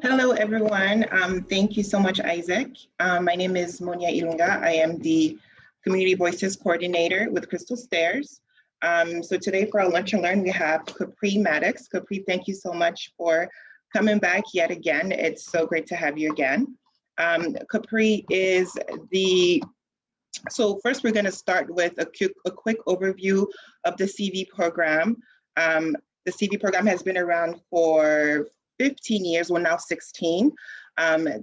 Hello, everyone. Thank you so much, Isaac. My name is Monia Ilunga. I am the Community Voices Coordinator with Crystal Stairs. So today for our Lunch and Learn, we have Capri Maddox. Capri, thank you so much for coming back yet again. It's so great to have you again. Capri is so first we're going to start with a quick overview of the CV program. The CV program has been around for 15 years, we're now 16.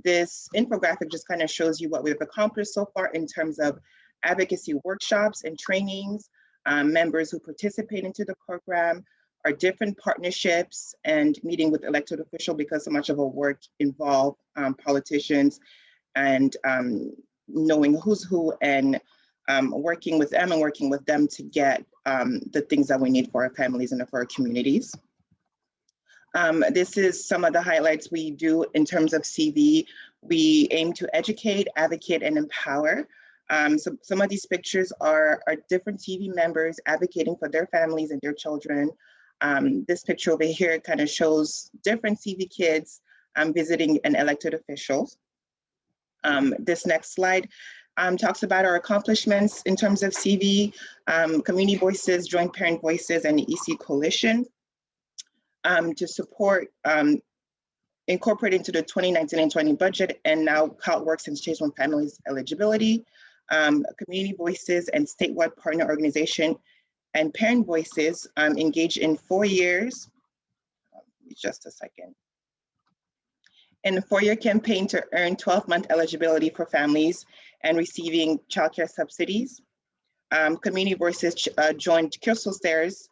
This infographic just kind of shows you what we've accomplished so far in terms of advocacy workshops and trainings, members who participate into the program, our different partnerships, and meeting with elected officials because so much of our work involves politicians and knowing who's who and working with them to get the things that we need for our families and for our communities. This is some of the highlights we do in terms of CV. We aim to educate, advocate, and empower. So some of these pictures are different CV members advocating for their families and their children. This picture over here kind of shows different CV kids visiting an elected officials. This next slide talks about our accomplishments in terms of CV, Community Voices, Joint Parent Voices, and the EC Coalition to support incorporate into the 2019 and 20 budget, and now how it works in states on families eligibility, Community Voices and statewide partner organization and Parent Voices engaged in 4 years, just a second, in a 4-year campaign to earn 12-month eligibility for families and receiving childcare subsidies. Community Voices joined Crystal Stairs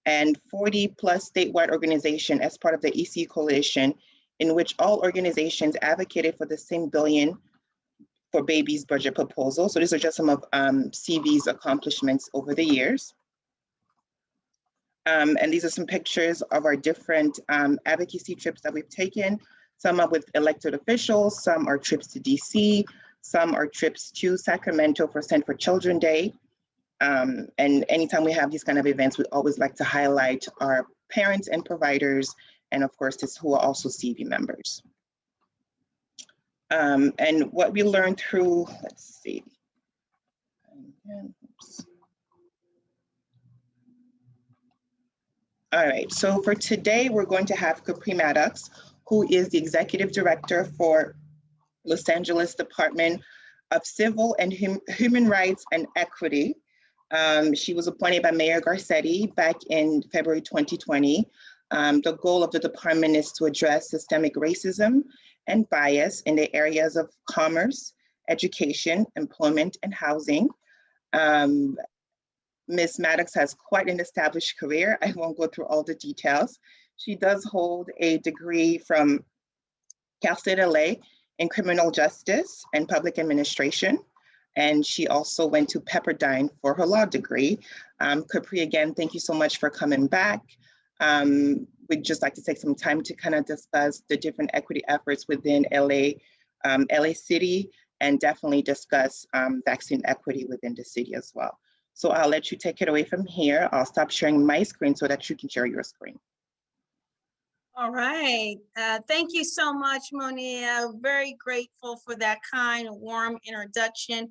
and 40 plus statewide organization as part of the EC Coalition, in which all organizations advocated for the same billion for babies budget proposal. So these are just some of CV's accomplishments over the years. And these are some pictures of our different advocacy trips that we've taken. Some are with elected officials, some are trips to DC, some are trips to Sacramento for Center for Children Day. And anytime we have these kind of events, we always like to highlight our parents and providers, and of course, this who are also CV members. And what we learned through, let's see. All right, so for today, we're going to have Capri Maddox, who is the Executive Director for Los Angeles Department of Civil and Human Rights and Equity. She was appointed by Mayor Garcetti back in February 2020. The goal of the department is to address systemic racism and bias in the areas of commerce, education, employment, and housing. Ms. Maddox has quite an established career. I won't go through all the details. She does hold a degree from Cal State LA in criminal justice and public administration. And she also went to Pepperdine for her law degree. Capri, again, thank you so much for coming back. We'd just like to take some time to kind of discuss the different equity efforts within LA City, and definitely discuss vaccine equity within the city as well. So I'll let you take it away from here. I'll stop sharing my screen so that you can share your screen. All right. Thank you so much, Monia. Very grateful for that kind, warm introduction.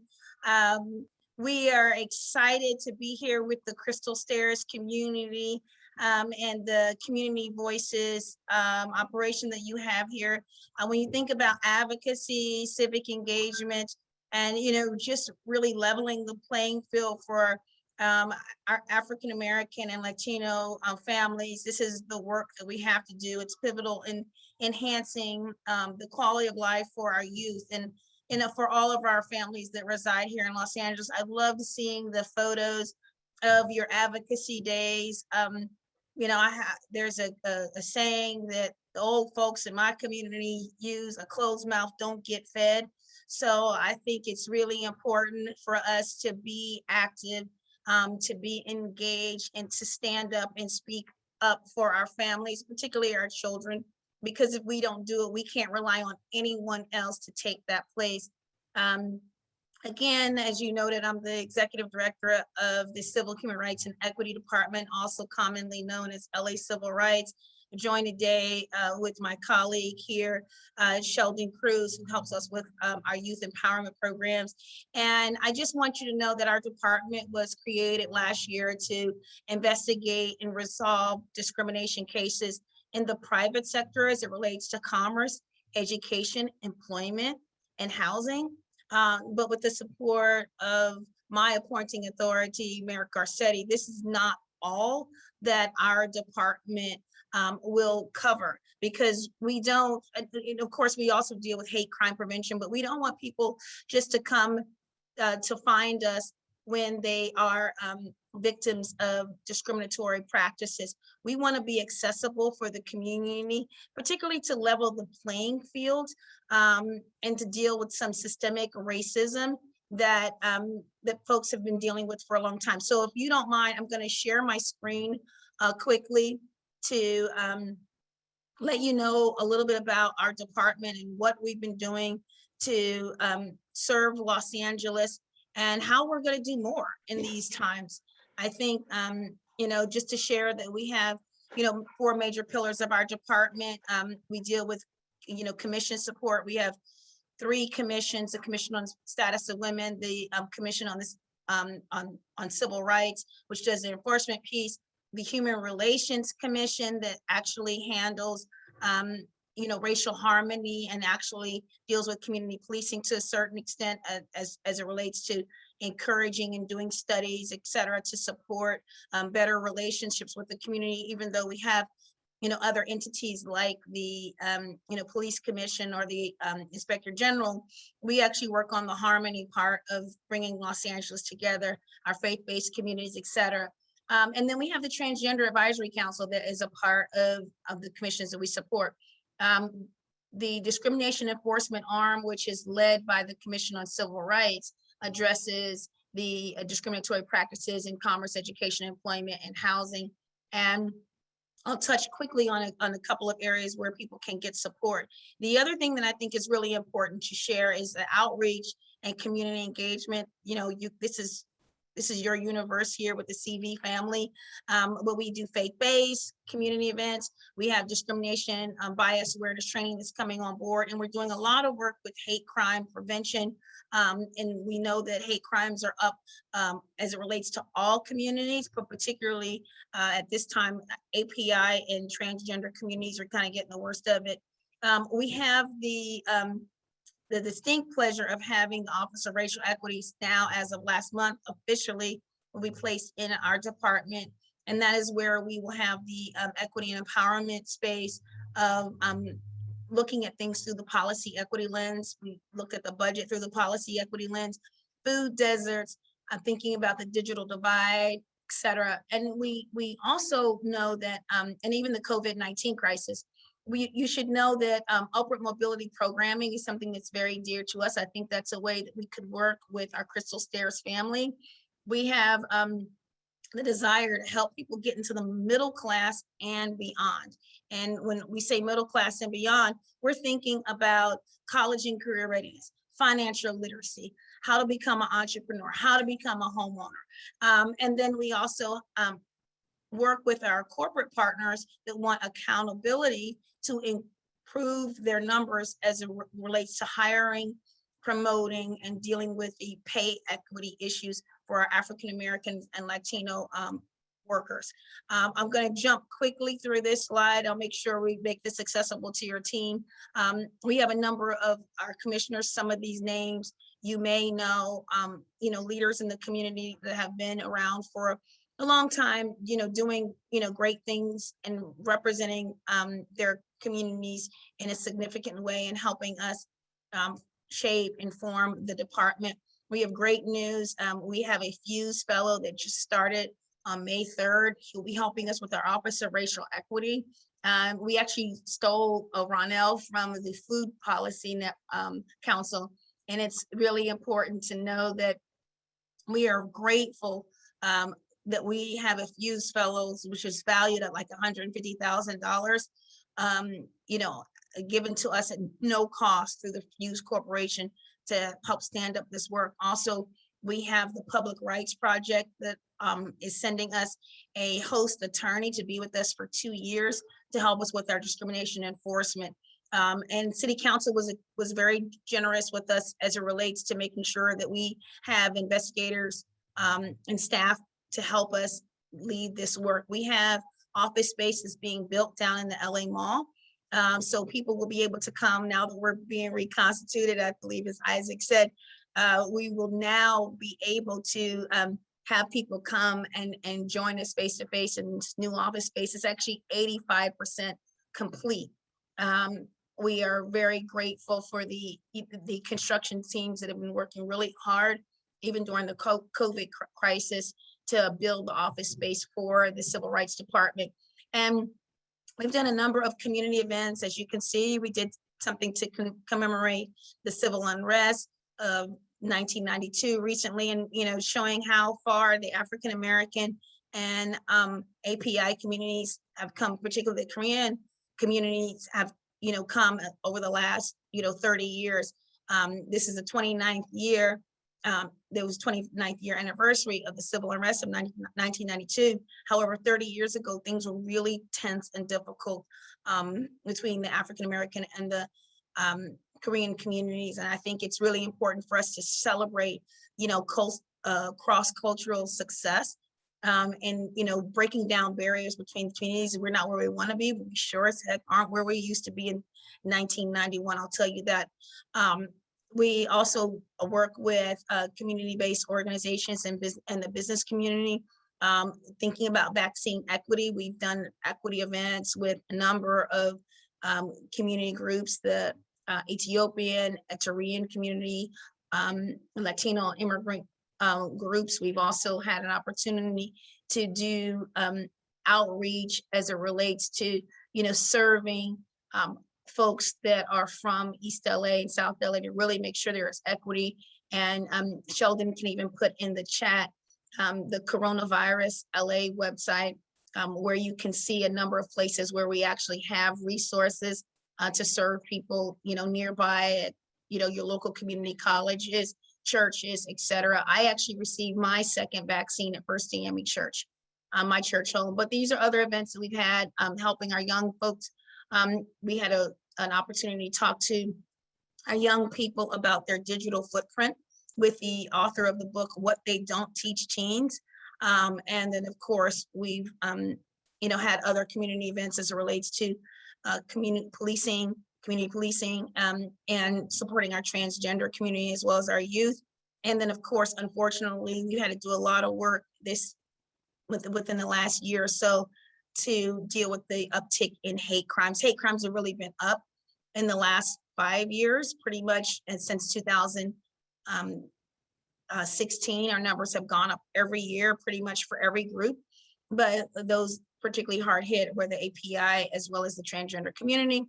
We are excited to be here with the Crystal Stairs community and the Community Voices operation that you have here. When you think about advocacy, civic engagement, and just really leveling the playing field for our African American and Latino families, this is the work that we have to do. It's pivotal in enhancing the quality of life for our youth and for all of our families that reside here in Los Angeles. I love seeing the photos of your advocacy days. There's a saying that the old folks in my community use: a closed mouth don't get fed. So I think it's really important for us to be active, to be engaged, and to stand up and speak up for our families, particularly our children, because if we don't do it, we can't rely on anyone else to take that place. Again, as you noted, I'm the Executive Director of the Civil, Human Rights and Equity Department, also commonly known as LA Civil Rights. join today with my colleague here, Sheldon Cruz, who helps us with our youth empowerment programs. And I just want you to know that our department was created last year to investigate and resolve discrimination cases in the private sector as it relates to commerce, education, employment, and housing. But with the support of my appointing authority, Mayor Garcetti, this is not all that our department will cover, because we don't, of course, we also deal with hate crime prevention, but we don't want people just to come to find us when they are victims of discriminatory practices. We want to be accessible for the community, particularly to level the playing field and to deal with some systemic racism that that folks have been dealing with for a long time. So if you don't mind, I'm going to share my screen quickly to let you know a little bit about our department and what we've been doing to serve Los Angeles and how we're going to do more in these times. I think, you know, just to share that we have, you know, 4 major pillars of our department. We deal with, you know, commission support. We have 3 commissions: the Commission on Status of Women, the Commission on this on Civil Rights, which does the enforcement piece, the Human Relations Commission that actually handles you know, racial harmony and actually deals with community policing to a certain extent as it relates to encouraging and doing studies, et cetera, to support better relationships with the community, even though we have, you know, other entities like the, you know, Police Commission or the Inspector General. We actually work on the harmony part of bringing Los Angeles together, our faith-based communities, et cetera. And then we have the Transgender Advisory Council that is a part of the commissions that we support. The discrimination enforcement arm, which is led by the Commission on Civil Rights, addresses the discriminatory practices in commerce, education, employment, and housing. And I'll touch quickly on a couple of areas where people can get support. The other thing that I think is really important to share is the outreach and community engagement. You know, this is your universe here with the CV family, but we do faith-based community events. We have discrimination, bias awareness training that's coming on board, and we're doing a lot of work with hate crime prevention. And we know that hate crimes are up as it relates to all communities, but particularly at this time, API and transgender communities are kind of getting the worst of it. We have the distinct pleasure of having the Office of Racial Equity now, as of last month, officially will be placed in our department. And that is where we will have the equity and empowerment space of looking at things through the policy equity lens. We look at the budget through the policy equity lens, food deserts, thinking about the digital divide, et cetera. And we also know that, and even the COVID-19 crisis, you should know that upward mobility programming is something that's very dear to us. I think that's a way that we could work with our Crystal Stairs family. We have the desire to help people get into the middle class and beyond. And when we say middle class and beyond, we're thinking about college and career readiness, financial literacy, how to become an entrepreneur, how to become a homeowner. And then we also work with our corporate partners that want accountability to improve their numbers as it relates to hiring, promoting, and dealing with the pay equity issues for our African Americans and Latino workers. I'm going to jump quickly through this slide. I'll make sure we make this accessible to your team. We have a number of our commissioners. Some of these names you may know, you know, leaders in the community that have been around for a long time, you know, doing, you know, great things and representing their communities in a significant way and helping us shape and form the department. We have great news. We have a Fuse fellow that just started on May 3rd. He'll be helping us with our Office of Racial Equity. We actually stole Ronell from the Food Policy Council, and it's really important to know that we are grateful that we have a Fuse Fellows, which is valued at like $150,000, you know, given to us at no cost through the Fuse Corporation to help stand up this work. Also, we have the Public Rights Project that is sending us a host attorney to be with us for 2 years to help us with our discrimination enforcement. And City Council was very generous with us as it relates to making sure that we have investigators and staff to help us lead this work. We have office spaces being built down in the LA Mall. So people will be able to come now that we're being reconstituted, I believe, as Isaac said. We will now be able to have people come and join us face to face in this new office space. It's actually 85% complete. We are very grateful for the construction teams that have been working really hard, even during the COVID crisis, to build the office space for the Civil Rights Department. And we've done a number of community events. As you can see, we did something to commemorate the civil unrest of 1992 recently, and showing how far the African American and API communities have come, particularly the Korean communities have come over the last 30 years. This is the 29th year. There was 29th year anniversary of the civil unrest of 1992. However, 30 years ago, things were really tense and difficult between the African American and the Korean communities. And I think it's really important for us to celebrate, cross-cultural success and, breaking down barriers between communities. We're not where we want to be, but we sure as heck aren't where we used to be in 1991. I'll tell you that. We also work with community-based organizations and the business community, thinking about vaccine equity. We've done equity events with a number of community groups, the Ethiopian, Eritrean community, Latino immigrant groups. We've also had an opportunity to do outreach as it relates to, serving folks that are from East LA and South LA to really make sure there is equity. And Sheldon can even put in the chat the coronavirus LA website, where you can see a number of places where we actually have resources to serve people, nearby at, your local community colleges, churches, etc. I actually received my second vaccine at First Miami Church, my church home. But these are other events that we've had helping our young folks. We had an opportunity to talk to our young people about their digital footprint with the author of the book, What They Don't Teach Teens. And then, of course, we've had other community events as it relates to community policing, and supporting our transgender community as well as our youth. And then, of course, unfortunately, we had to do a lot of work within the last year or so to deal with the uptick in hate crimes. Hate crimes have really been up in the last 5 years, pretty much, and since 2016, our numbers have gone up every year, pretty much for every group. But those particularly hard hit were the API as well as the transgender community.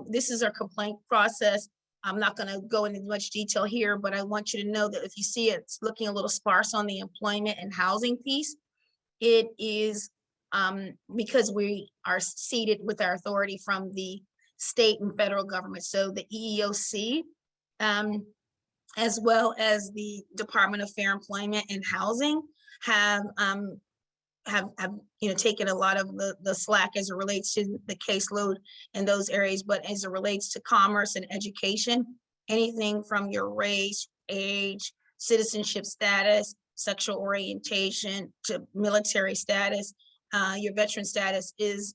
This is our complaint process. I'm not going to go into much detail here, but I want you to know that if you see it's looking a little sparse on the employment and housing piece, it is because we are seated with our authority from the state and federal government. So the EEOC, as well as the Department of Fair Employment and Housing, have taken a lot of the slack as it relates to the caseload in those areas. But as it relates to commerce and education, anything from your race, age, citizenship status, sexual orientation, to military status, your veteran status is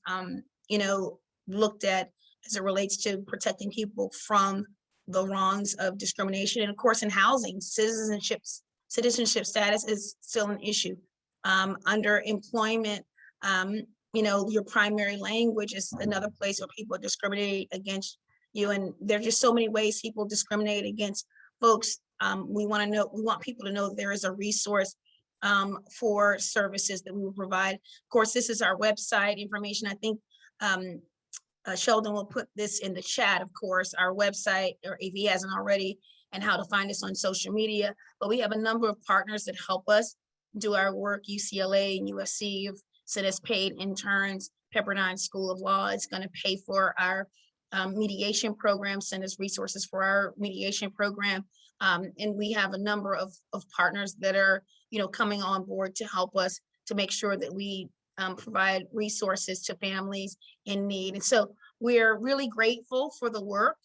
looked at as it relates to protecting people from the wrongs of discrimination. And of course, in housing, citizenship status is still an issue. Under employment, your primary language is another place where people discriminate against you. And there's just so many ways people discriminate against folks. We want people to know there is a resource for services that we will provide. Of course, this is our website information. I think Sheldon will put this in the chat, of course, our website, or if he hasn't already, and how to find us on social media. But we have a number of partners that help us do our work. UCLA and USC have sent us paid interns. Pepperdine School of Law is going to pay for our mediation program, send us resources for our mediation program. And we have a number of partners that are, coming on board to help us to make sure that we provide resources to families in need. And so we're really grateful for the work.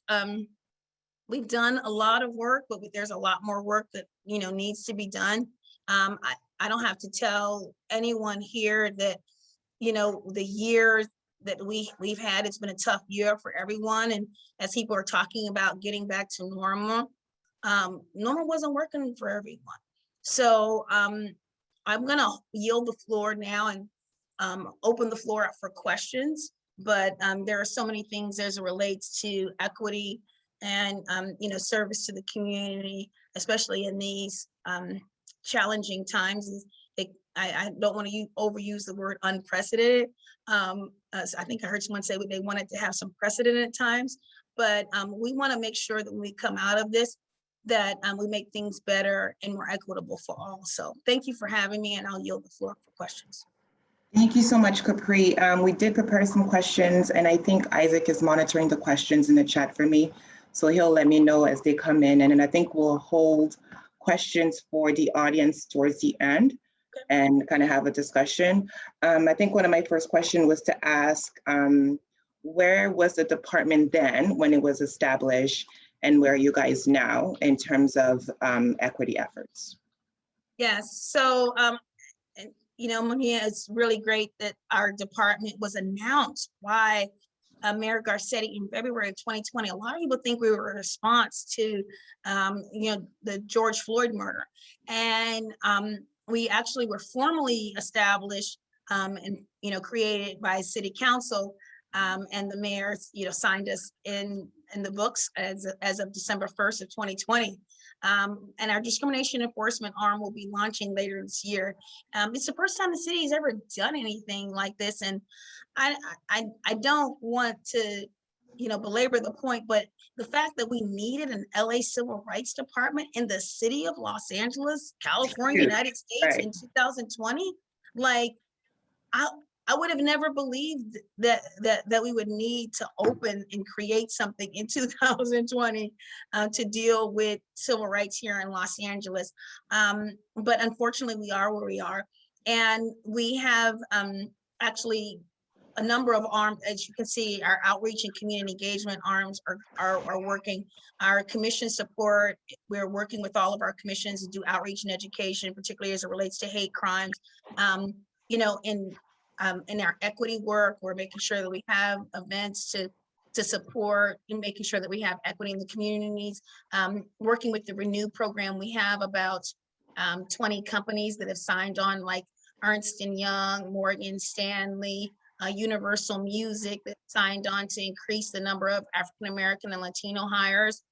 We've done a lot of work, but there's a lot more work that, needs to be done. I don't have to tell anyone here that, the years that we've had, it's been a tough year for everyone. And as people are talking about getting back to normal, normal wasn't working for everyone. So I'm gonna yield the floor now and open the floor up for questions. But there are so many things as it relates to equity and service to the community, especially in these challenging times. I don't want to overuse the word unprecedented. I think I heard someone say they wanted to have some precedent at times, but we want to make sure that when we come out of this, that we make things better and more equitable for all. So thank you for having me, and I'll yield the floor for questions. Thank you so much, Capri. We did prepare some questions, and I think Isaac is monitoring the questions in the chat for me. So he'll let me know as they come in. And then I think we'll hold questions for the audience towards the end and kind of have a discussion. I think one of my first questions was to ask, where was the department then when it was established, and where are you guys now in terms of equity efforts? Yes, so, Monia, it's really great that our department was announced by Mayor Garcetti in February of 2020. A lot of people think we were a response to, the George Floyd murder. And we actually were formally established and, created by City Council, and the mayor, signed us in the books as of December 1st of 2020. And our discrimination enforcement arm will be launching later this year. It's the first time the city has ever done anything like this. And I don't want to, belabor the point, but the fact that we needed an LA Civil Rights Department in the city of Los Angeles, California, United States in 2020, like I would have never believed that we would need to open and create something in 2020 to deal with civil rights here in Los Angeles. But unfortunately, we are where we are. And we have actually a number of arms. As you can see, our outreach and community engagement arms are working. Our commission support, we're working with all of our commissions to do outreach and education, particularly as it relates to hate crimes. In our equity work, we're making sure that we have events to support and making sure that we have equity in the communities. Working with the Renew program, we have about 20 companies that have signed on, like Ernst & Young, Morgan Stanley, Universal Music, that signed on to increase the number of African-American and Latino hires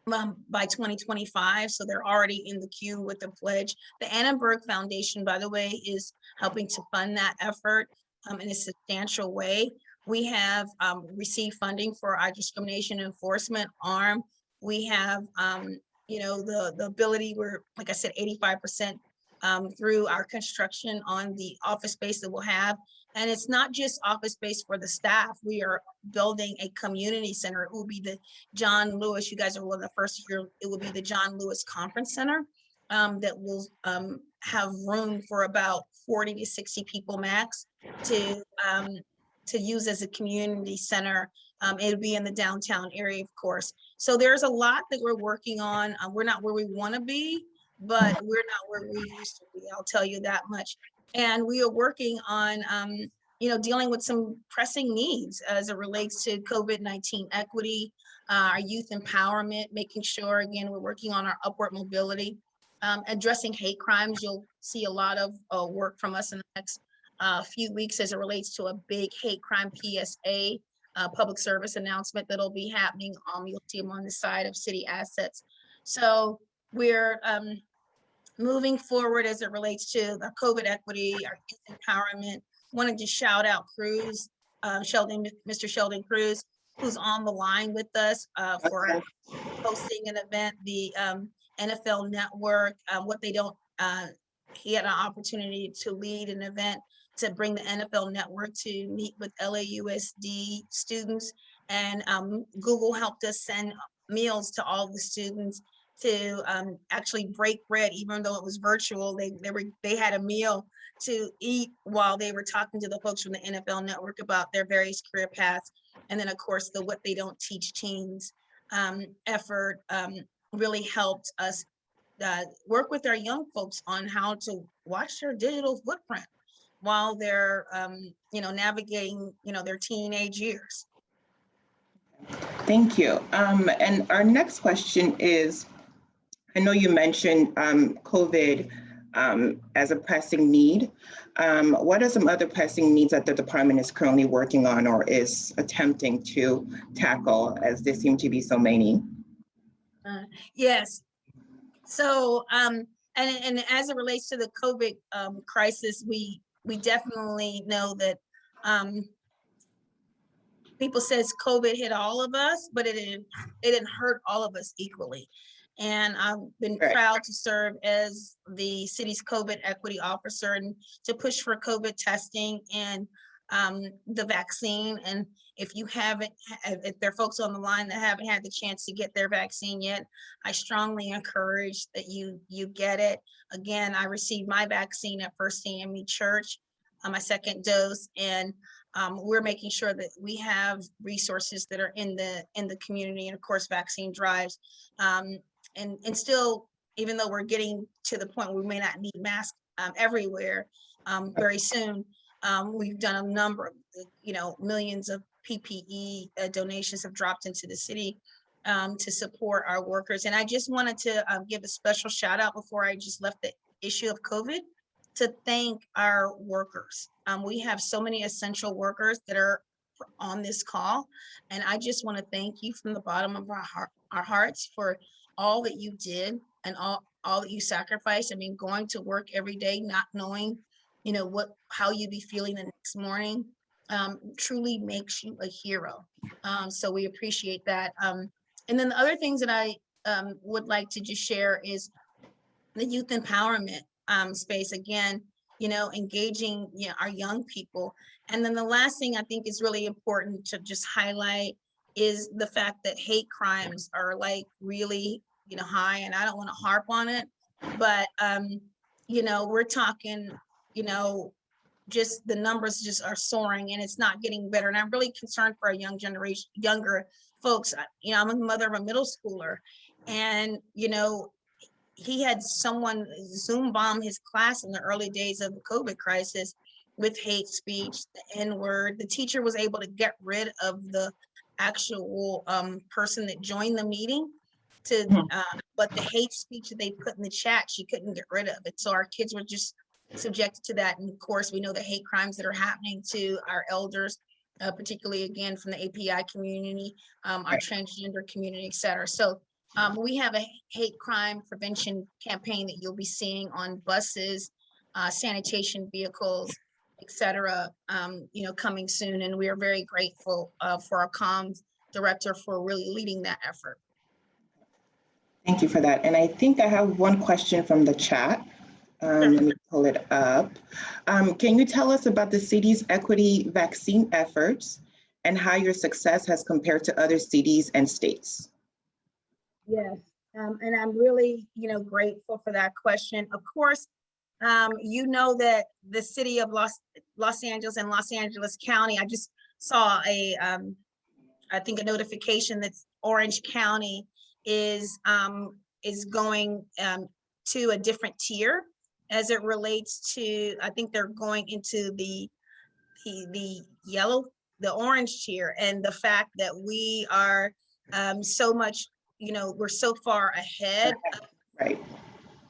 by 2025. So they're already in the queue with the pledge. The Annenberg Foundation, by the way, is helping to fund that effort in a substantial way. We have received funding for our discrimination enforcement arm. We have, the ability, we're, like I said, 85% through our construction on the office space that we'll have. And it's not just office space for the staff. We are building a community center. It will be the John Lewis, you guys are one of the first here, it will be the John Lewis Conference Center that will have room for about 40 to 60 people max to use as a community center. It'll be in the downtown area, of course. So there's a lot that we're working on. We're not where we want to be, but we're not where we used to be, I'll tell you that much. And we are working on, dealing with some pressing needs as it relates to COVID-19 equity, our youth empowerment, making sure, again, we're working on our upward mobility, addressing hate crimes. You'll see a lot of work from us in the next few weeks as it relates to a big hate crime PSA, public service announcement that'll be happening. You'll see them on the side of city assets. So we're moving forward as it relates to the COVID equity, our youth empowerment. Wanted to shout out Cruz, Mr. Sheldon Cruz, who's on the line with us for hosting an event, the NFL Network. He had an opportunity to lead an event to bring the NFL Network to meet with LAUSD students, and Google helped us send meals to all the students to actually break bread, even though it was virtual. They had a meal to eat while they were talking to the folks from the NFL Network about their various career paths. And then, of course, the What They Don't Teach Teens effort really helped us work with our young folks on how to watch their digital footprint while they're, navigating, their teenage years. Thank you. And our next question is, I know you mentioned COVID as a pressing need. What are some other pressing needs that the department is currently working on or is attempting to tackle, as there seem to be so many? Yes. So, and as it relates to the COVID crisis, we definitely know that people says COVID hit all of us, but it didn't hurt all of us equally. And I've been proud to serve as the city's COVID equity officer and to push for COVID testing and the vaccine. And if there are folks on the line that haven't had the chance to get their vaccine yet, I strongly encourage that you get it. Again, I received my vaccine at First AME Church, my second dose, and we're making sure that we have resources that are in the community, and of course, vaccine drives. And still, even though we're getting to the point where we may not need masks everywhere very soon, we've done a number of, millions of PPE donations have dropped into the city to support our workers. And I just wanted to give a special shout out before I just left the issue of COVID to thank our workers. We have so many essential workers that are on this call. And I just want to thank you from the bottom of our hearts for all that you did and all that you sacrificed. I mean, going to work every day, not knowing, how you be feeling the next morning, truly makes you a hero. So we appreciate that. And then the other things that I would like to just share is the youth empowerment space. Again, engaging our young people. And then the last thing I think is really important to just highlight is the fact that hate crimes are like really, high, and I don't want to harp on it, but we're talking, just the numbers just are soaring and it's not getting better. And I'm really concerned for our younger folks. I'm a mother of a middle schooler, and he had someone Zoom bomb his class in the early days of the COVID crisis with hate speech, the N-word. The teacher was able to get rid of the actual person that joined the meeting, but the hate speech that they put in the chat, she couldn't get rid of it. So our kids were just subjected to that. And of course, we know the hate crimes that are happening to our elders, particularly again from the API community, our transgender community, et cetera. So we have a hate crime prevention campaign that you'll be seeing on buses, sanitation vehicles, et cetera, coming soon. And we are very grateful for our comms director for really leading that effort. Thank you for that. And I think I have one question from the chat. Let me pull it up. Can you tell us about the city's equity vaccine efforts and how your success has compared to other cities and states? Yes, and I'm really, grateful for that question. Of course, that the city of Los Angeles and Los Angeles County, I just saw I think a notification that Orange County is going to a different tier as it relates to, I think they're going into the orange tier, and the fact that we are so much, we're so far ahead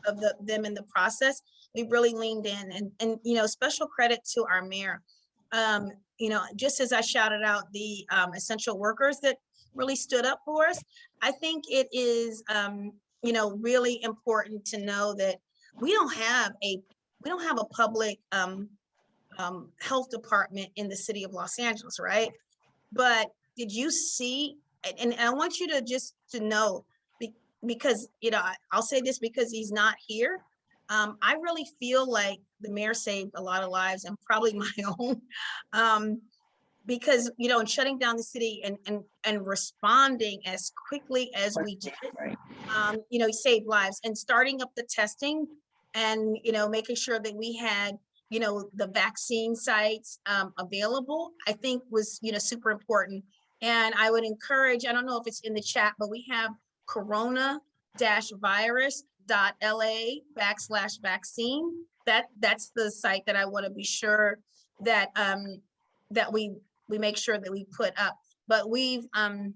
of them in the process. We really leaned in, and special credit to our mayor. Just as I shouted out the essential workers that really stood up for us, I think it is really important to know that we don't have a public health department in the city of Los Angeles, right? But did you see, and I want you to know, because I'll say this because he's not here. I really feel like the mayor saved a lot of lives, and probably my own, because in shutting down the city and responding as quickly as we did, he saved lives, and starting up the testing, and making sure that we had the vaccine sites available, I think was, super important. And I would encourage, I don't know if it's in the chat, but we have corona-virus.la/vaccine. That's the site that I want to be sure that that we make sure that we put up. But we've done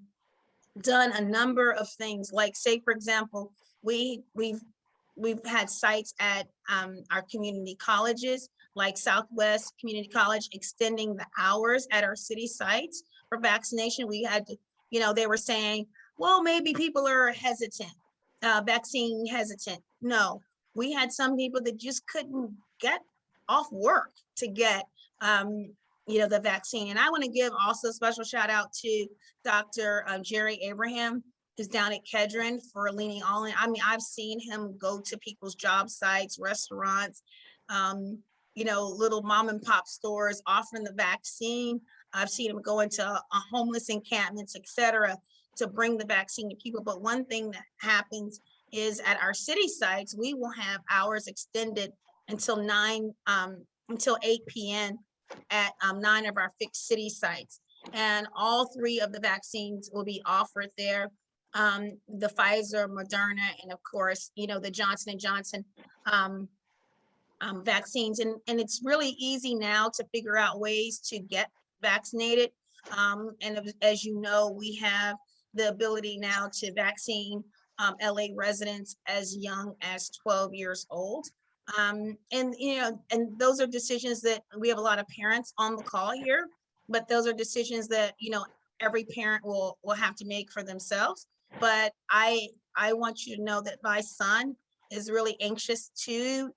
a number of things, like, say, for example, we've had sites at our community colleges, like Southwest Community College, extending the hours at our city sites for vaccination. We had to, they were saying, well, maybe people are hesitant, vaccine hesitant. No, we had some people that just couldn't get off work to get, the vaccine. And I want to give also a special shout out to Dr. Jerry Abraham, who's down at Kedron, for leaning all in. I mean, I've seen him go to people's job sites, restaurants, little mom and pop stores offering the vaccine. I've seen him go into homeless encampments, et cetera, to bring the vaccine to people. But one thing that happens is at our city sites, we will have hours extended until 8 p.m. at 9 of our fixed city sites. And all 3 of the vaccines will be offered there. The Pfizer, Moderna, and of course, the Johnson & Johnson vaccines. And it's really easy now to figure out ways to get vaccinated. And as you know, we have the ability now to vaccine LA residents as young as 12 years old. And those are decisions that we have a lot of parents on the call here, but those are decisions that, every parent will have to make for themselves. But I want you to know that my son is really anxious to,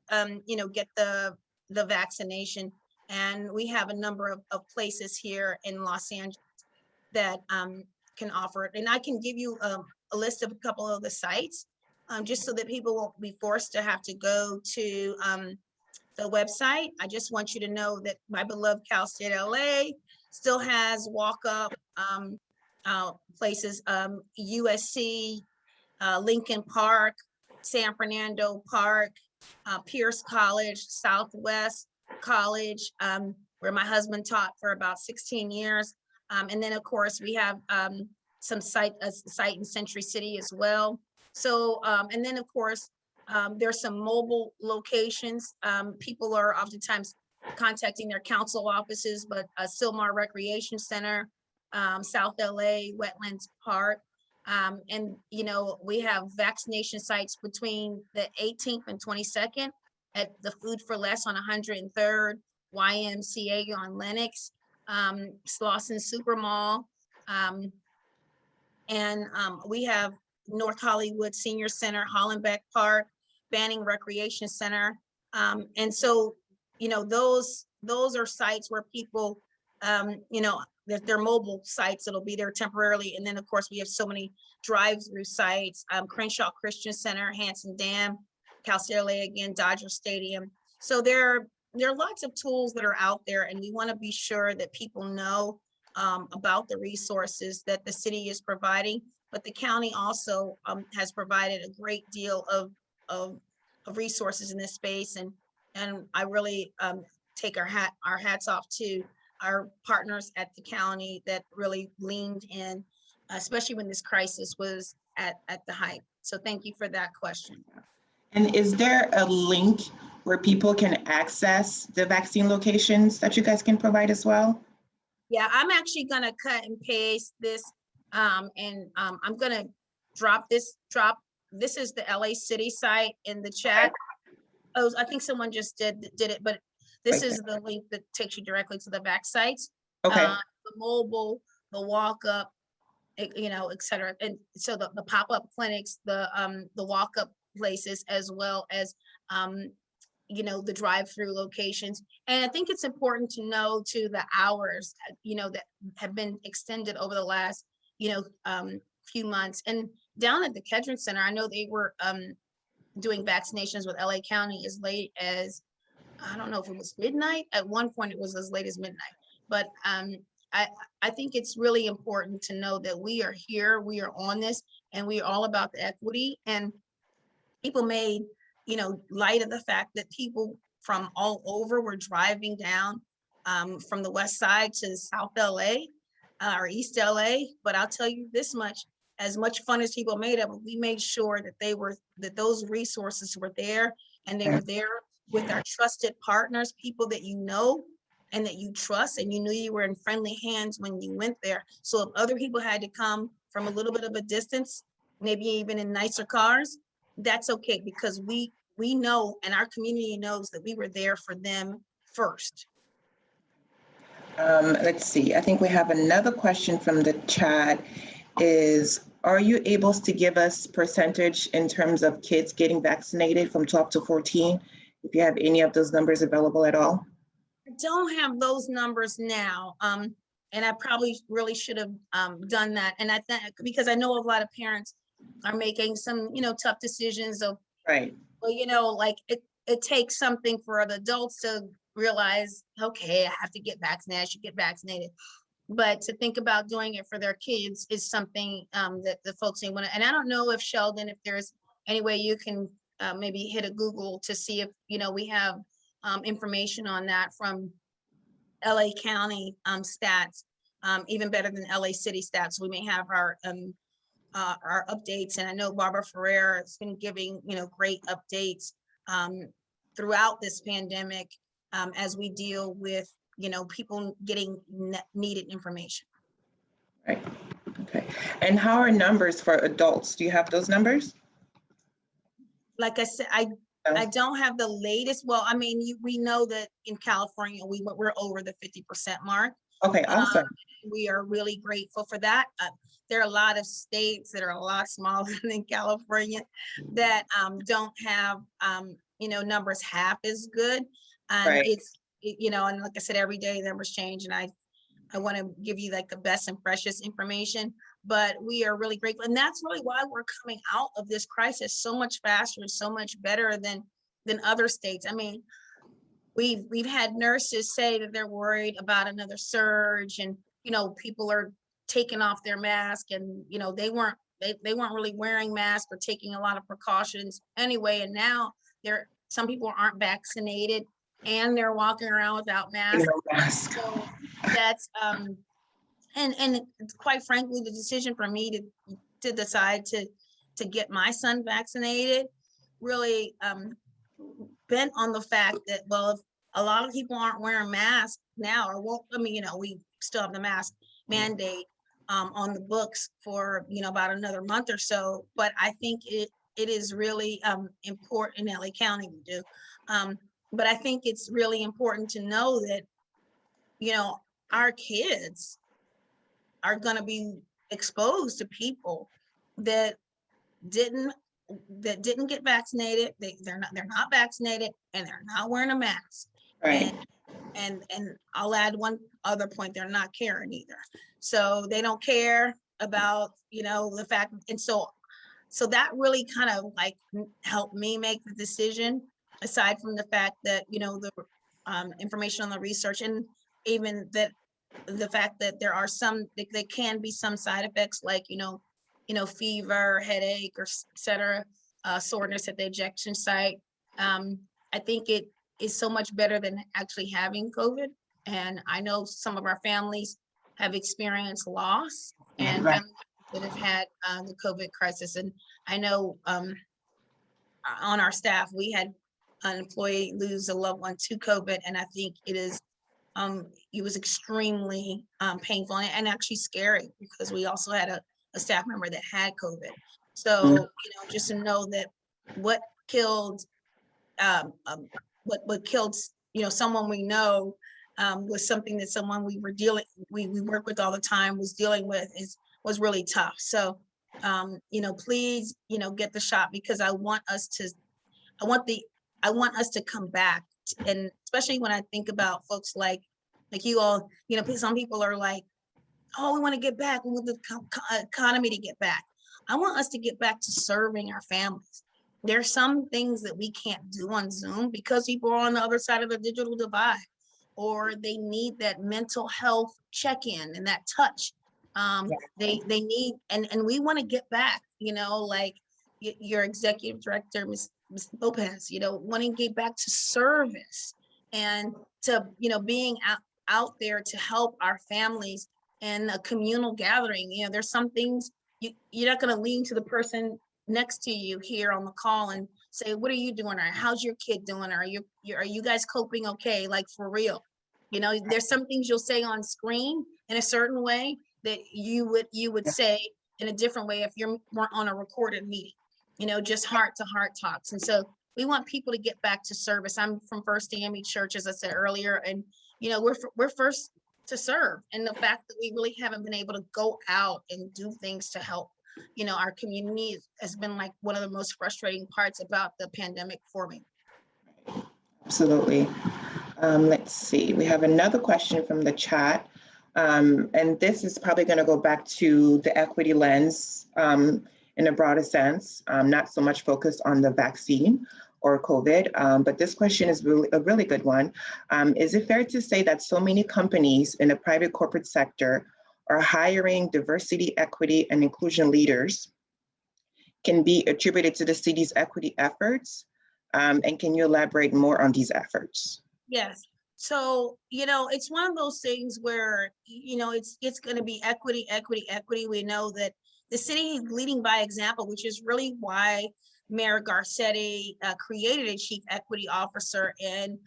get the vaccination. And we have a number of places here in Los Angeles that can offer it. And I can give you a list of a couple of the sites, just so that people won't be forced to have to go to the website. I just want you to know that my beloved Cal State LA still has walk-up places, USC, Lincoln Park, San Fernando Park, Pierce College, Southwest College, where my husband taught for about 16 years. And then, of course, we have some site in Century City as well. So, and then, of course, there's some mobile locations. People are oftentimes contacting their council offices, but Sylmar Recreation Center, South LA, Wetlands Park. And, we have vaccination sites between the 18th and 22nd at the Food for Less on 103rd, YMCA on Lenox, Slauson Super Mall. And we have North Hollywood Senior Center, Hollenbeck Park, Banning Recreation Center. And so, those are sites where people, they're mobile sites that'll be there temporarily. And then, of course, we have so many drive-through sites, Crenshaw Christian Center, Hanson Dam, Cal State LA again, Dodger Stadium. So there are lots of tools that are out there, and we want to be sure that people know about the resources that the city is providing. But the county also has provided a great deal of resources in this space, and I really take our hats off to our partners at the county that really leaned in, especially when this crisis was at the height. So thank you for that question. And is there a link where people can access the vaccine locations that you guys can provide as well? Yeah, I'm actually gonna cut and paste this, and I'm gonna drop this. This is the LA City site in the chat. Oh, I think someone just did it, but this is the link that takes you directly to the vac sites. Okay. The mobile, the walk up, et cetera. And so the pop-up clinics, the walk up places, as well as the drive-through locations. And I think it's important to know too the hours, that have been extended over the last, few months. And down at the Kedron Center, I know they were doing vaccinations with LA County as late as, I don't know if it was midnight. At one point it was as late as midnight. But I think it's really important to know that we are here, we are on this, and we are all about the equity. And people made, light of the fact that people from all over were driving down from the west side to South LA or East LA. But I'll tell you this much fun as people made of it, we made sure that those resources were there, and they were there with our trusted partners, people that you know and that you trust, and you knew you were in friendly hands when you went there. So if other people had to come from a little bit of a distance, maybe even in nicer cars, that's okay, because we know, and our community knows, that we were there for them first. Let's see, I think we have another question from the chat is, are you able to give us percentage in terms of kids getting vaccinated from 12 to 14? If you have any of those numbers available at all? I don't have those numbers now. And I probably really should have done that. And I think, because I know a lot of parents are making some, tough decisions of, Right. well, like it takes something for the adults to realize, okay, I have to get vaccinated, I should get vaccinated. But to think about doing it for their kids is something that the folks want to, and I don't know if Sheldon, if there's any way you can maybe hit a Google to see if, we have information on that from LA County stats, even better than LA City stats. We may have our updates, and I know Barbara Ferrer has been giving, great updates throughout this pandemic as we deal with, people getting needed information. Right. Okay. And how are numbers for adults? Do you have those numbers? Like I said, I don't have the latest. Well, I mean, we know that in California, we're over the 50% mark. Okay, awesome. We are really grateful for that. There are a lot of states that are a lot smaller than California that don't have, numbers half as good. And right. And like I said, every day numbers change, and I want to give you like the best and freshest information, but we are really grateful. And that's really why we're coming out of this crisis so much faster and so much better than other states. I mean, we've had nurses say that they're worried about another surge, and, people are taking off their mask, and, they weren't really wearing masks or taking a lot of precautions anyway. And now some people aren't vaccinated and they're walking around without masks. No mask. So that's and quite frankly, the decision for me to decide to get my son vaccinated really bent on the fact that, well, if a lot of people aren't wearing masks now, or won't, we still have the mask mandate on the books for about another month or so, but I think it is really important. In LA County we do, but I think it's really important to know that our kids are going to be exposed to people that didn't get vaccinated. They're not vaccinated, and they're not wearing a mask. Right. And I'll add one other point: they're not caring either. So they don't care about the fact, and so that really kind of like helped me make the decision. Aside from the fact that the information on the research, and even that the fact that there are there can be some side effects like fever, headache, or etc., soreness at the injection site. I think it is so much better than actually having COVID. And I know some of our families have experienced loss, and right. that have had the COVID crisis. And I know on our staff, we had an employee lose a loved one to COVID, and I think it was extremely painful and actually scary, because we also had a staff member that had COVID. So just to know that what killed someone we know was something that someone we work with all the time was dealing with was really tough. So please get the shot, because I want us to come back. And especially when I think about folks like you all, some people are like, oh, we want to get back, we want the economy to get back. I want us to get back to serving our families. There are some things that we can't do on Zoom because people are on the other side of the digital divide, or they need that mental health check-in and that touch. They need, and we want to get back, like your executive director, Ms. Ms. Lopez, wanting to get back to service and to, being out there to help our families and a communal gathering. There's some things you're not going to lean to the person next to you here on the call and say, what are you doing? Or how's your kid doing? Or are you guys coping okay? Like for real, there's some things you'll say on screen in a certain way that you would say in a different way if you're on a recorded meeting, just heart to heart talks. And so we want people to get back to service. I'm from First AME Church, as I said earlier, and we're first to serve. And the fact that we really haven't been able to go out and do things to help, our community has been like one of the most frustrating parts about the pandemic for me. Absolutely. Let's see, we have another question from the chat. And this is probably going to go back to the equity lens in a broader sense, not so much focused on the vaccine or COVID, but this question is really a really good one. Is it fair to say that so many companies in the private corporate sector are hiring diversity, equity, and inclusion leaders can be attributed to the city's equity efforts? And can you elaborate more on these efforts? Yes. So, it's one of those things where, it's going to be equity, equity, equity. We know that the city is leading by example, which is really why Mayor Garcetti created a chief equity officer, and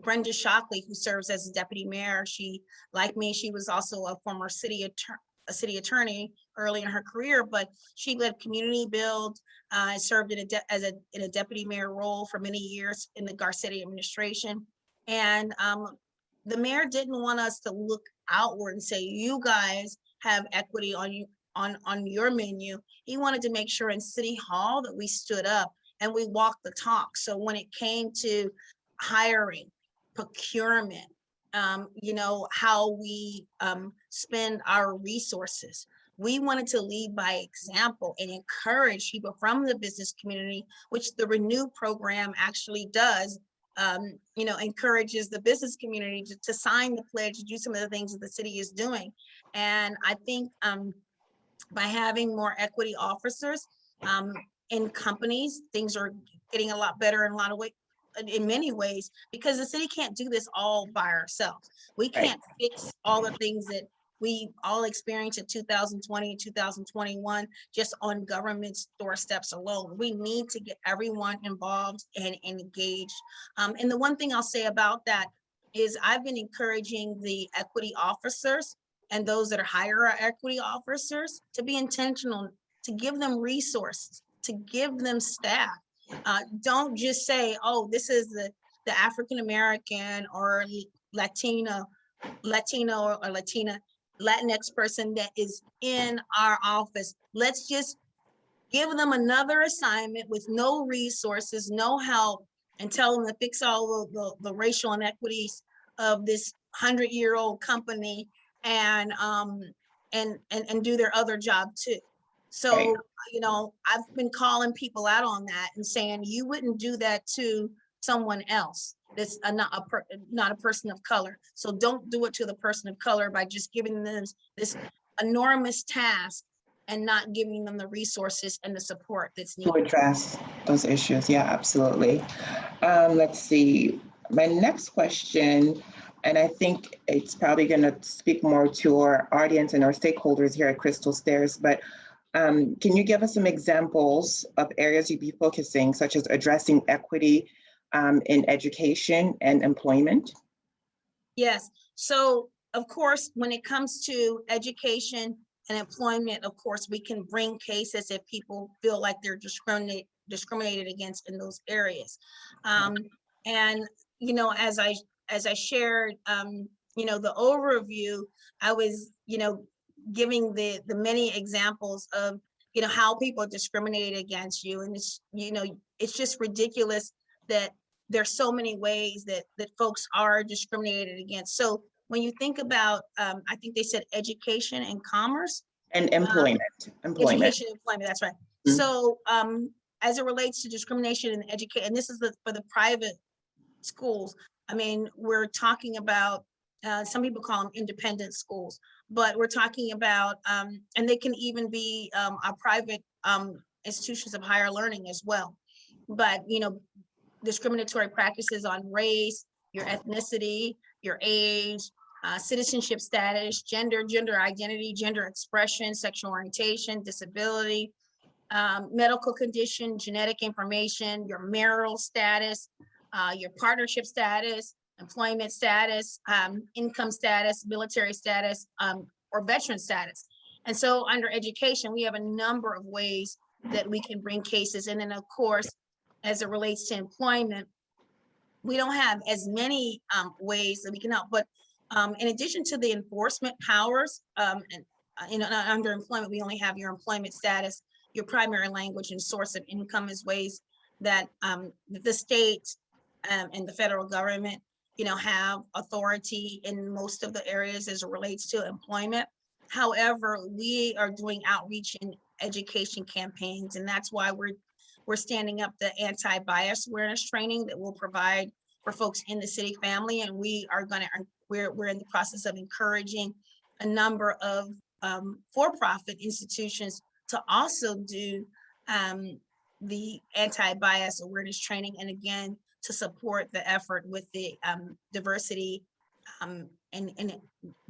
Brenda Shockley, who serves as a deputy mayor. She, like me, she was also a former city attorney early in her career, but she led community build, served in a deputy mayor role for many years in the Garcetti administration. And the mayor didn't want us to look outward and say, you guys have equity on your menu. He wanted to make sure in City Hall that we stood up and we walked the talk. So when it came to hiring, procurement, how we spend our resources, we wanted to lead by example and encourage people from the business community, which the Renew program actually does. Encourages the business community to sign the pledge, to do some of the things that the city is doing. And I think by having more equity officers in companies, things are getting a lot better in many ways, because the city can't do this all by ourselves. We can't fix all the things that we all experienced in 2020 and 2021 just on government's doorsteps alone. We need to get everyone involved and engaged. And the one thing I'll say about that is I've been encouraging the equity officers and those that hire our equity officers to be intentional, to give them resources, to give them staff. Don't just say, oh, this is the African-American or Latino or Latina, Latinx person that is in our office. Let's just give them another assignment with no resources, no help, and tell them to fix all the racial inequities of this 100-year-old company and do their other job too. So, I've been calling people out on that and saying, you wouldn't do that to someone else that's not a person of color. So don't do it to the person of color by just giving them this enormous task and not giving them the resources and the support that's needed. To address those issues, yeah, absolutely. Let's see, my next question, and I think it's probably going to speak more to our audience and our stakeholders here at Crystal Stairs, but can you give us some examples of areas you'd be focusing, such as addressing equity in education and employment? Yes. So, of course, when it comes to education and employment, of course, we can bring cases if people feel like they're discriminated against in those areas. And, as I shared, the overview, I was, giving the many examples of, how people are discriminated against you. And it's just ridiculous that there's so many ways that folks are discriminated against. So when you think about, I think they said education and commerce. And employment. Education and employment, that's right. Mm-hmm. So as it relates to discrimination in education, and this is for the private schools, I mean, we're talking about, some people call them independent schools, but we're talking about, and they can even be our private institutions of higher learning as well. but, discriminatory practices on race, your ethnicity, your age, citizenship status, gender identity, gender expression, sexual orientation, disability, medical condition, genetic information, your marital status, your partnership status, employment status, income status, military status, or veteran status. And so under education, we have a number of ways that we can bring cases. And then of course, as it relates to employment, we don't have as many ways that we can help, but in addition to the enforcement powers, under employment, we only have your employment status, your primary language, and source of income as ways that the state and the federal government, have authority in most of the areas as it relates to employment. However, we are doing outreach and education campaigns, and that's why we're standing up the anti-bias awareness training that we'll provide for folks in the city family, and we're in the process of encouraging a number of for-profit institutions to also do the anti-bias awareness training, and again, to support the effort with the diversity and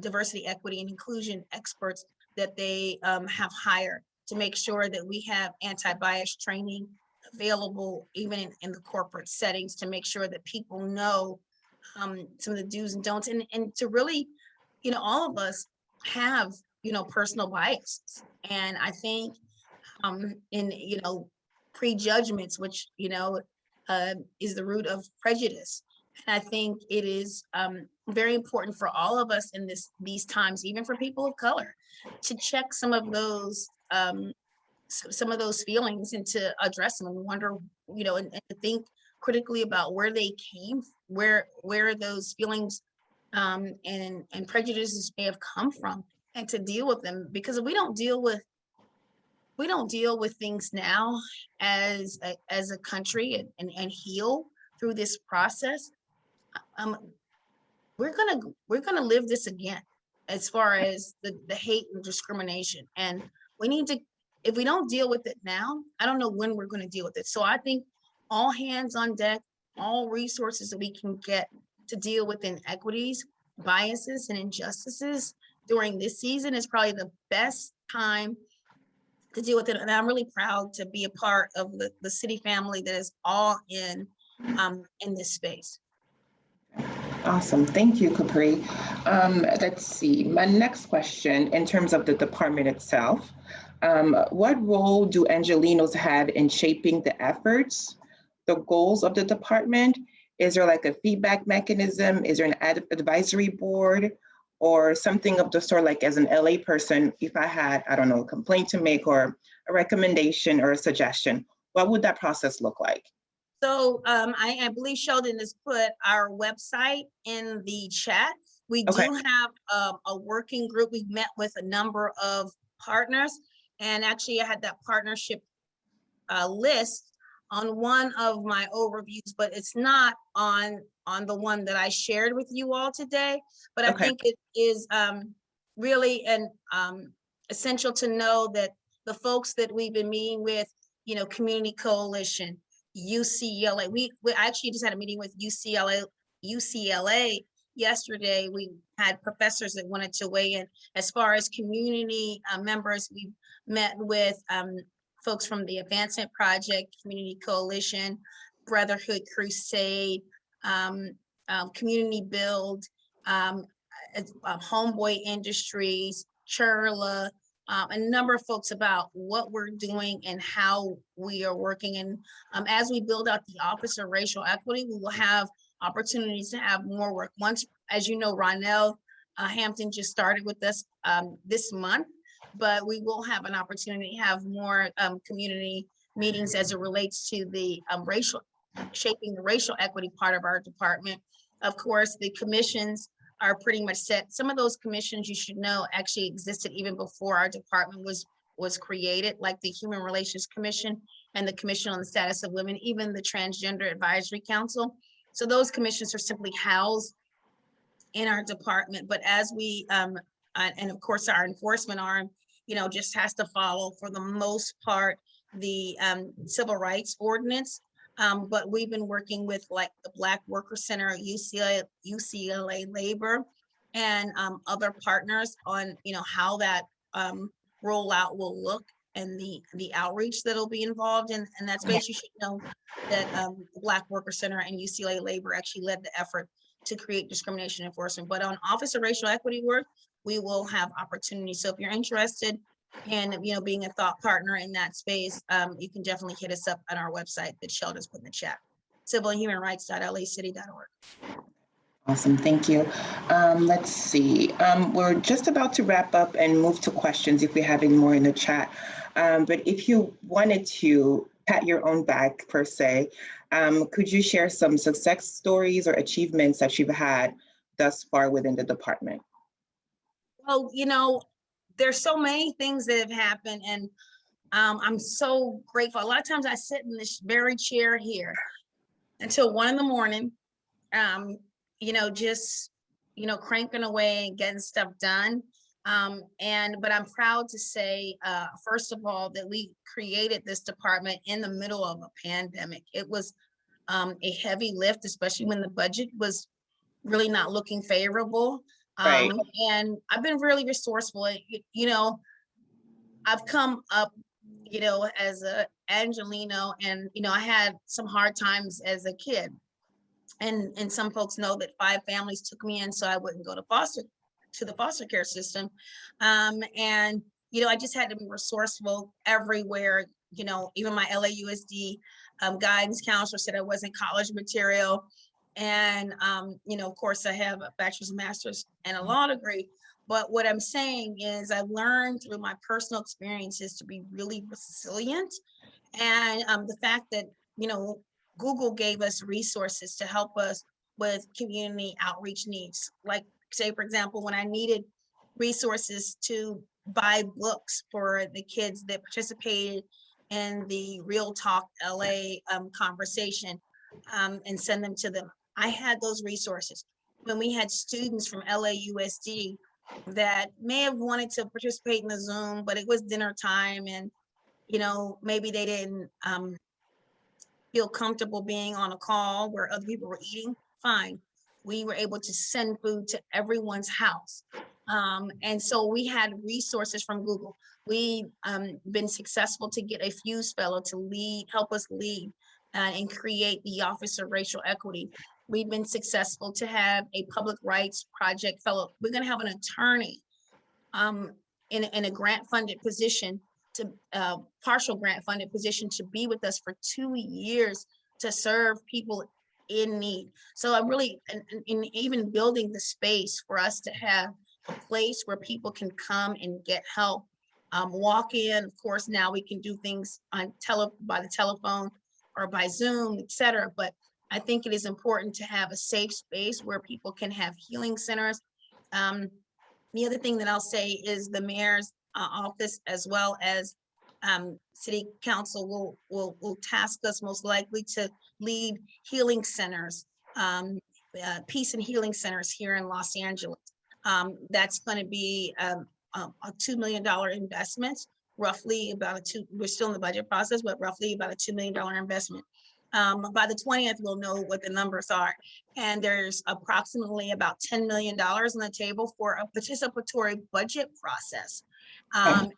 diversity, equity, and inclusion experts that they have hired to make sure that we have anti-bias training available even in the corporate settings, to make sure that people know some of the do's and don'ts, and to really, all of us have, personal biases. And I think in, prejudgments, which, is the root of prejudice. And I think it is very important for all of us in these times, even for people of color, to check some of those feelings and to address them and wonder, and to think critically about where they came, where those feelings and prejudices may have come from, and to deal with them. Because we don't deal with things now as a country and heal through this process, we're gonna live this again, as far as the hate and discrimination. And we need to, if we don't deal with it now, I don't know when we're going to deal with it. So I think all hands on deck, all resources that we can get to deal with inequities, biases, and injustices during this season is probably the best time to deal with it. And I'm really proud to be a part of the city family that is all in this space. Awesome. Thank you, Capri. Let's see. My next question, in terms of the department itself, what role do Angelenos have in shaping the efforts, the goals of the department? Is there like a feedback mechanism? Is there an advisory board or something of the sort? Like as an LA person, if I had, I don't know, a complaint to make or a recommendation or a suggestion, what would that process look like? So I believe Sheldon has put our website in the chat. We do have a working group. We've met with a number of partners, and actually I had that partnership list on one of my overviews, but it's not on the one that I shared with you all today. But I think it is really essential to know that the folks that we've been meeting with, Community Coalition, UCLA. We actually just had a meeting with UCLA yesterday. We had professors that wanted to weigh in. As far as community members, we met with folks from the Advancement Project, Community Coalition, Brotherhood Crusade, Community Build, Homeboy Industries, Churla, a number of folks about what we're doing and how we are working. And as we build out the Office of Racial Equity, we will have opportunities to have more work. Once, as you know, Ronell Hampton just started with us this month, but we will have an opportunity to have more community meetings as it relates to the shaping the racial equity part of our department. Of course, the commissions are pretty much set. Some of those commissions, you should know, actually existed even before our department was created, like the Human Relations Commission and the Commission on the Status of Women, even the Transgender Advisory Council. So those commissions are simply housed in our department. But as we, and of course our enforcement arm, just has to follow, for the most part, the civil rights ordinance But we've been working with like the Black Worker Center, UCLA Labor, and other partners on, how that rollout will look and the outreach that'll be involved in that space. You should know that the Black Worker Center and UCLA Labor actually led the effort to create discrimination enforcement. But on Office of Racial Equity work, we will have opportunities. So if you're interested in, being a thought partner in that space, you can definitely hit us up on our website that Sheldon's put in the chat, civilandhumanrights.lacity.org. Awesome, thank you. Let's see, we're just about to wrap up and move to questions if we have any more in the chat. But if you wanted to pat your own back per se, could you share some success stories or achievements that you've had thus far within the department? Well, there's so many things that have happened, and I'm so grateful. A lot of times I sit in this very chair here until 1 a.m, just, cranking away and getting stuff done. But I'm proud to say, first of all, that we created this department in the middle of a pandemic. It was a heavy lift, especially when the budget was really not looking favorable. Right. And I've been really resourceful. I've come up, as a Angelino, and, I had some hard times as a kid. And some folks know that 5 families took me in so I wouldn't go to the foster care system. And, I just had to be resourceful everywhere. Even my LAUSD guidance counselor said I wasn't college material. And, of course, I have a bachelor's and master's and a law degree. But what I'm saying is I've learned through my personal experiences to be really resilient. And the fact that, Google gave us resources to help us with community outreach needs. Like, say, for example, when I needed resources to buy books for the kids that participated in the Real Talk LA conversation and send them to them, I had those resources. When we had students from LAUSD that may have wanted to participate in the Zoom, but it was dinner time and, maybe they didn't feel comfortable being on a call where other people were eating, fine. We were able to send food to everyone's house. And so we had resources from Google. We've been successful to get a Fuse Fellow to help us lead and create the Office of Racial Equity. We've been successful to have a Public Rights Project Fellow. We're gonna have an attorney in a grant-funded position, partial grant-funded position, to be with us for 2 years to serve people in need. So I'm really, in even building the space for us to have a place where people can come and get help, walk in. Of course, now we can do things on by the telephone or by Zoom, etc. But I think it is important to have a safe space where people can have healing centers. The other thing that I'll say is the mayor's office, as well as city council, will task us most likely to lead healing centers, peace and healing centers here in Los Angeles. That's going to be a $2 million investment, roughly we're still in the budget process, but roughly about a $2 million investment. By the 20th, we'll know what the numbers are. And there's approximately about $10 million on the table for a participatory budget process. And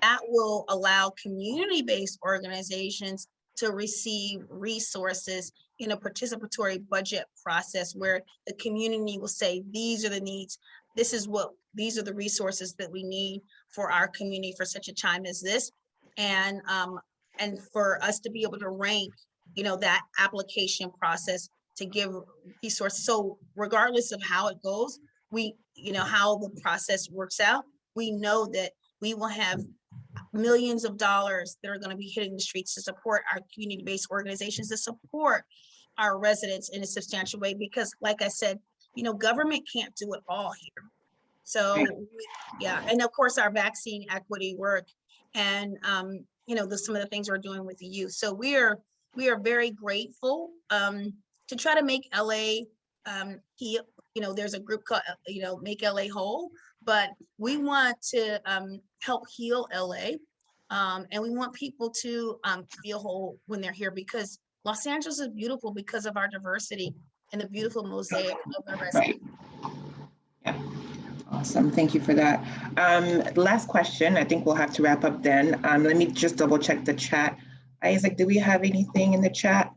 that will allow community-based organizations to receive resources in a participatory budget process where the community will say, these are the needs. These are the resources that we need for our community for such a time as this. And for us to be able to rank, that application process to give resources. So regardless of how it goes, how the process works out, we know that we will have millions of dollars that are going to be hitting the streets to support our community-based organizations, to support our residents in a substantial way. Because like I said, government can't do it all here. So yeah, and of course our vaccine equity work and some of the things we're doing with the youth. So we are very grateful to try to make LA heal. There's a group called Make LA Whole, but we want to help heal LA, and we want people to feel whole when they're here, because Los Angeles is beautiful because of our diversity and the beautiful mosaic of the rest. Right. Yeah. Awesome. Thank you for that. Last question. I think we'll have to wrap up then. Let me just double check the chat. Isaac, do we have anything in the chat?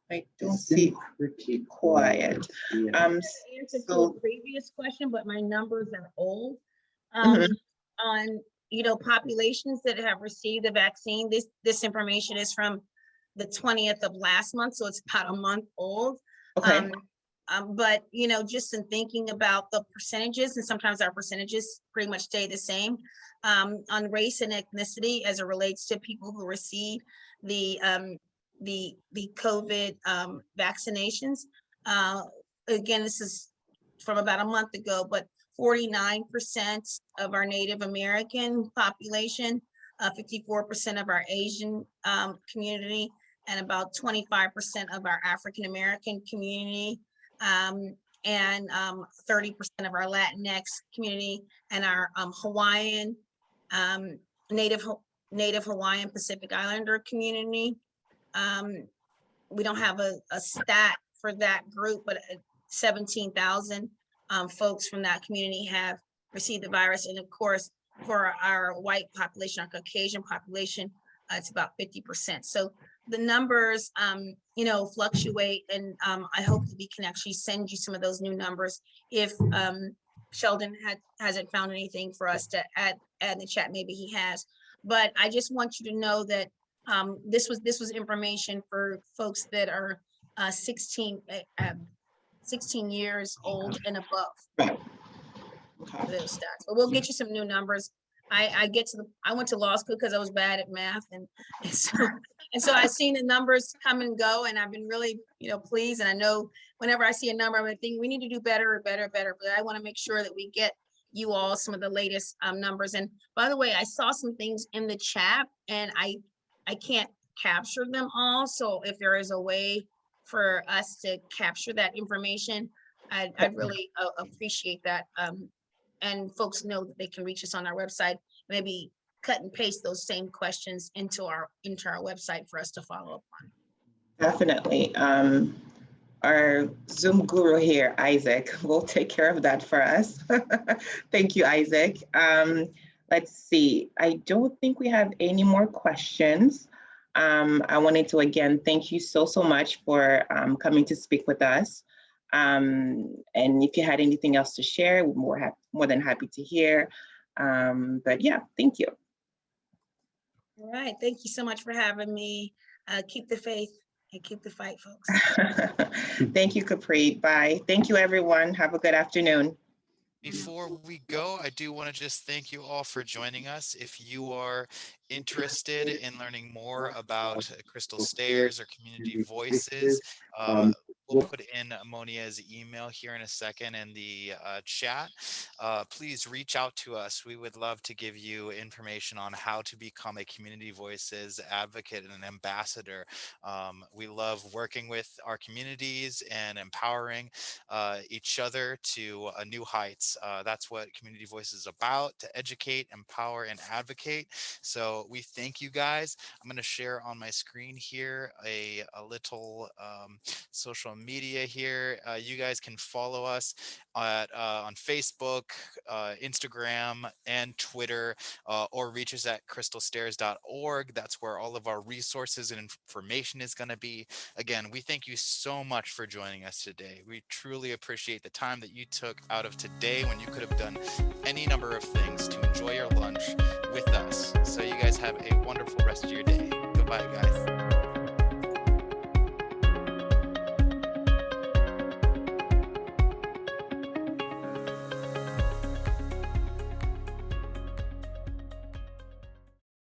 I don't see. Pretty quiet. Answer to a previous question, but my numbers are old. On populations that have received the vaccine, this information is from the 20th of last month, so it's about a month old. Okay. But just in thinking about the percentages, and sometimes our percentages pretty much stay the same on race and ethnicity as it relates to people who receive the COVID vaccinations. Again, this is from about a month ago, but 49% of our Native American population, 54% of our Asian community, and about 25% of our African American community, and 30% of our Latinx community, and our Hawaiian, Native Hawaiian Pacific Islander community. We don't have a stat for that group, but 17,000 folks from that community have received the virus. And of course, for our white population, our Caucasian population, it's about 50%. So the numbers, fluctuate, and I hope that we can actually send you some of those new numbers if Sheldon hasn't found anything for us to add in the chat. Maybe he has, but I just want you to know that this was information for folks that are 16 years old and above. Right. Okay. Those stats, but we'll get you some new numbers. I went to law school because I was bad at math, and so I've seen the numbers come and go, and I've been really pleased. And I know whenever I see a number, I'm thinking we need to do better. But I want to make sure that we get you all some of the latest numbers. And by the way, I saw some things in the chat, and I can't capture them all. So if there is a way for us to capture that information, I'd really appreciate that. And folks know that they can reach us on our website, maybe cut and paste those same questions into our website for us to follow up on. Definitely. Our Zoom guru here, Isaac, will take care of that for us. Thank you, Isaac. Let's see. I don't think we have any more questions. I wanted to, again, thank you so much for coming to speak with us. And if you had anything else to share, we're more than happy to hear. But yeah, thank you. All right, thank you so much for having me. Keep the faith and keep the fight, folks. Thank you, Capri. Bye. Thank you, everyone. Have a good afternoon. Before we go, I do want to just thank you all for joining us. If you are interested in learning more about Crystal Stairs or Community Voices, we'll put in Monia's email here in a second in the chat. Please reach out to us. We would love to give you information on how to become a Community Voices advocate and an ambassador. We love working with our communities and empowering each other to new heights. That's what Community Voice is about, to educate, empower, and advocate. So we thank you guys. I'm going to share on my screen here a little social media here. You guys can follow us on Facebook, Instagram, and Twitter, or reach us at crystalstairs.org. That's where all of our resources and information is going to be. Again, we thank you so much for joining us today. We truly appreciate the time that you took out of today when you could have done any number of things to enjoy your lunch with us. So you guys have a wonderful rest of your day. Goodbye, guys.